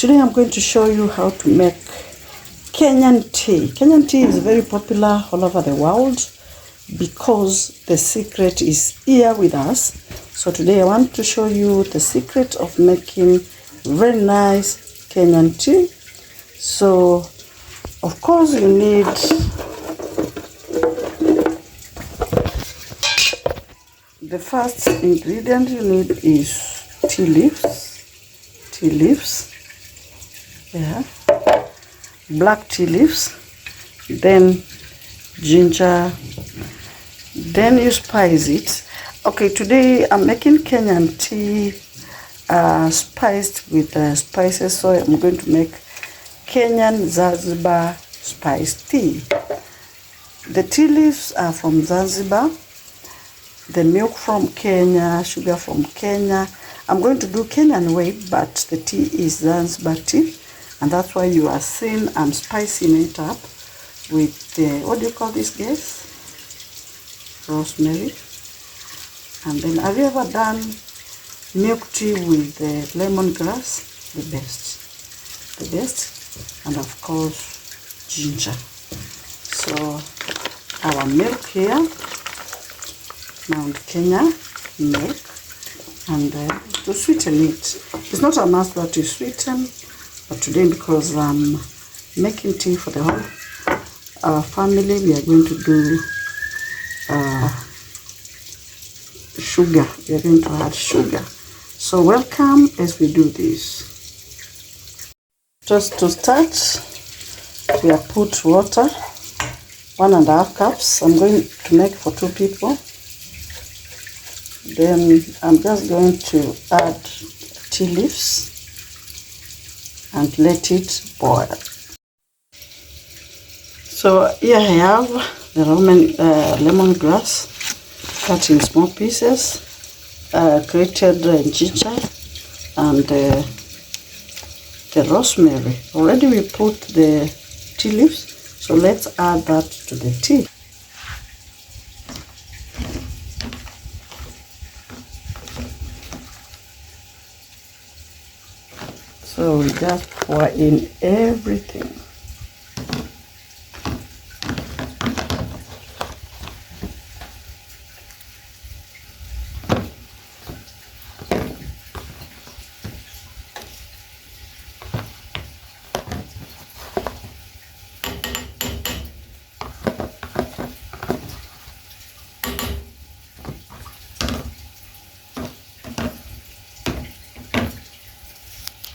Today I'm going to show you how to make Kenyan tea. Kenyan tea is very popular all over the world because the secret is here with us. So today I want to show you the secret of making very nice Kenyan tea. So of course you need the first ingredient you need is tea leaves, black tea leaves, then ginger, then you spice it. Okay, today I'm making Kenyan tea spiced with spices, so I'm going to make Kenyan Zanzibar spiced tea. The tea leaves are from Zanzibar, the milk from Kenya, sugar from Kenya. I'm going to do Kenyan way, but the tea is Zanzibar tea, and that's why you are seeing I'm spicing it up with the, what do you call this, guys? Rosemary. And then, have you ever done milk tea with lemongrass? The best, and of course ginger. So our milk here, Mount Kenya milk, and to sweeten it. It's not a must that you sweeten, but today because I'm making tea for the whole our family, we are going to do sugar. We are going to add sugar. So welcome as we do this. Just to start, we have put water, 1.5 cups. I'm going to make for 2 people. Then I'm just going to add tea leaves and let it boil. So here I have the lemongrass cut in small pieces, grated ginger, and the rosemary. Already we put the tea leaves, so let's add that to the tea. So we just pour in everything.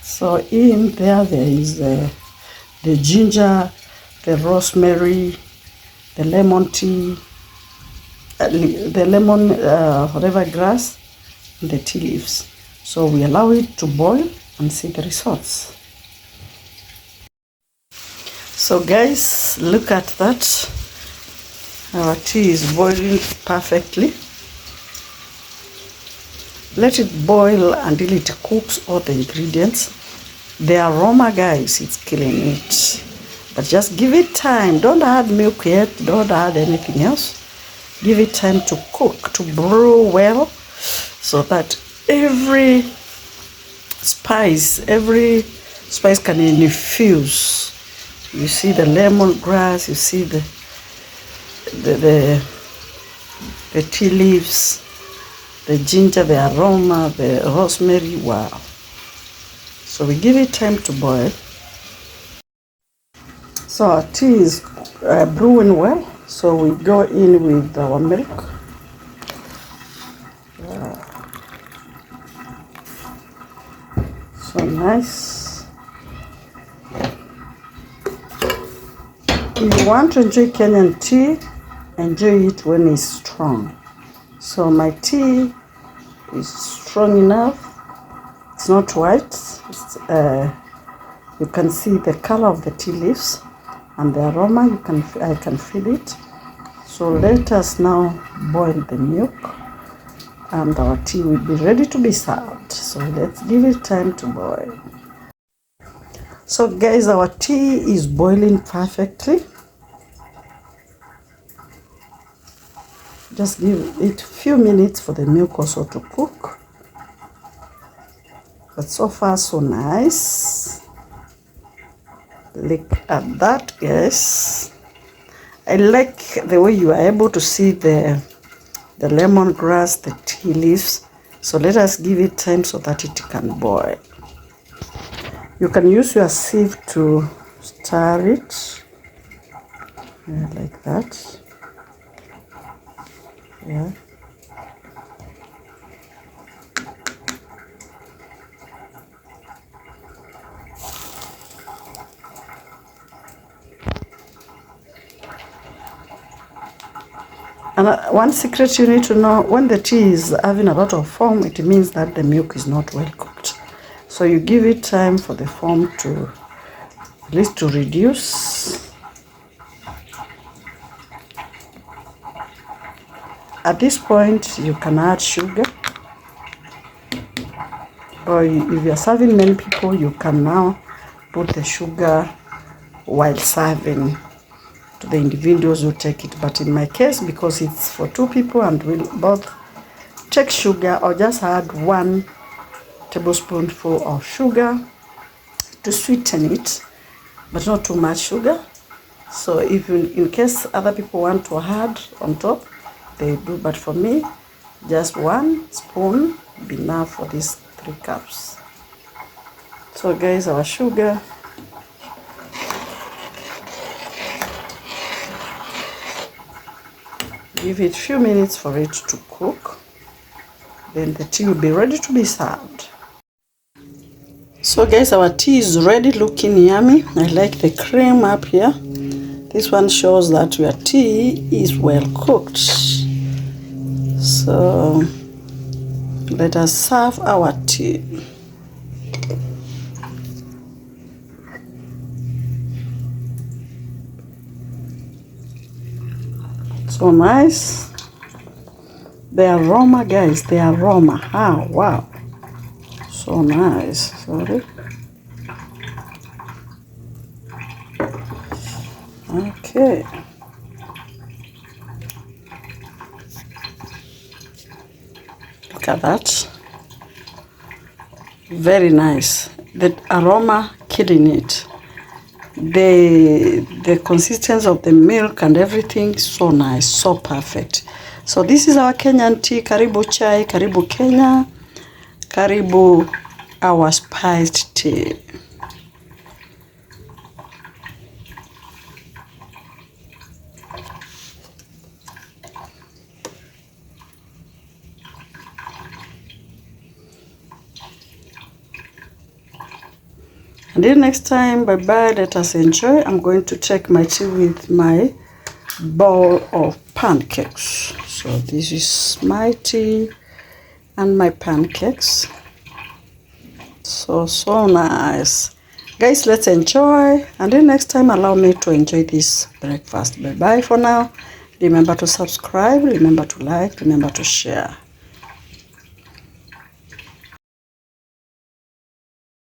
So in there is the ginger, the rosemary, the lemon tea, the lemon whatever grass, and the tea leaves. So we allow it to boil and see the results. So guys, look at that. Our tea is boiling perfectly. Let it boil until it cooks all the ingredients. The aroma, guys, it's killing it. But just give it time. Don't add milk yet. Don't add anything else. Give it time to cook, to brew well, so that every spice can infuse. You see the lemongrass. You see the tea leaves, the ginger, the aroma, the rosemary. Wow. So we give it time to boil. So our tea is brewing well. So we go in with our milk. So nice. If you want to enjoy Kenyan tea, enjoy it when it's strong. So my tea is strong enough. It's not white. You can see the color of the tea leaves and the aroma. I can feel it. So let us now boil the milk, and our tea will be ready to be served. So let's give it time to boil. So guys, our tea is boiling perfectly. Just give it a few minutes for the milk also to cook. But so far so nice. Look at that, guys. I like the way you are able to see the lemongrass, the tea leaves. So let us give it time so that it can boil. You can use your sieve to stir it, like that. Yeah. And one secret you need to know, when the tea is having a lot of foam, it means that the milk is not well cooked. So you give it time for the foam to, at least to reduce. At this point, you can add sugar. Or if you're serving many people, you can now put the sugar while serving to the individuals who take it. But in my case, because it's for 2 people and we'll both take sugar, I'll just add 1 tablespoonful of sugar to sweeten it, but not too much sugar. So if in case other people want to add on top, they do, but for me, just 1 spoon will be enough for these 3 cups. So guys, our sugar, give it a few minutes for it to cook, then the tea will be ready to be served. So guys, our tea is ready, looking yummy. I like the cream up here. This one shows that your tea is well cooked. So let us serve our tea. So nice. The aroma, guys, the aroma. Ah, wow. So nice. Sorry. Okay. Look at that. Very nice. The aroma killing it. The consistency of the milk and everything, so nice, so perfect. So this is our Kenyan tea. Karibu chai, karibu Kenya, karibu our spiced tea. Until next time, bye bye, let us enjoy. I'm going to take my tea with my bowl of pancakes. So this is my tea and my pancakes. So nice. Guys, let's enjoy. Until next time, allow me to enjoy this breakfast. Bye bye for now. Remember to subscribe, remember to like, remember to share.